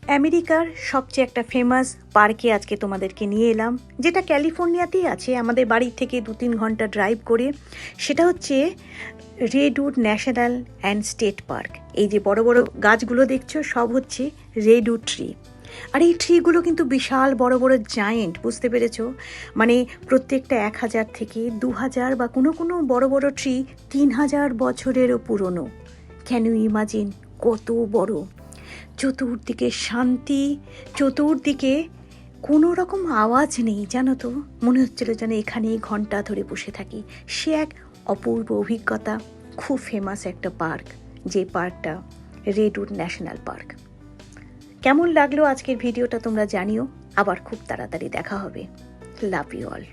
আমেরিকার সবচেয়ে একটা ফেমাস পার্কে আজকে তোমাদেরকে নিয়ে এলাম, যেটা ক্যালিফোর্নিয়াতেই আছে, আমাদের বাড়ি থেকে 2-3 ঘন্টা ড্রাইভ করে। সেটা হচ্ছে redwood national and state park. এই যে বড় বড় গাছগুলো দেখছো, সব হচ্ছে রেডউড ট্রি। আর এই ট্রিগুলো কিন্তু বিশাল বড় বড় জায়েন্ট, বুঝতে পেরেছো? মানে প্রত্যেকটা 1000 থেকে 2000 বা কোনো কোনো বড় বড় ট্রি 3000 বছরেরও পুরনো। ক্যান ইউ ইমাজিন কত বড়? চতুর্দিকে শান্তি, চতুর্দিকে কোনো রকম আওয়াজ নেই, জানো তো? মনে হচ্ছিল যেন এখানেই ঘন্টা ধরে বসে থাকি। সে এক অপূর্ব অভিজ্ঞতা। খুব ফেমাস একটা পার্ক, যে পার্কটা রেডউড ন্যাশনাল পার্ক। কেমন লাগলো আজকের ভিডিওটা তোমরা জানিও। আবার খুব তাড়াতাড়ি দেখা হবে। Love you all.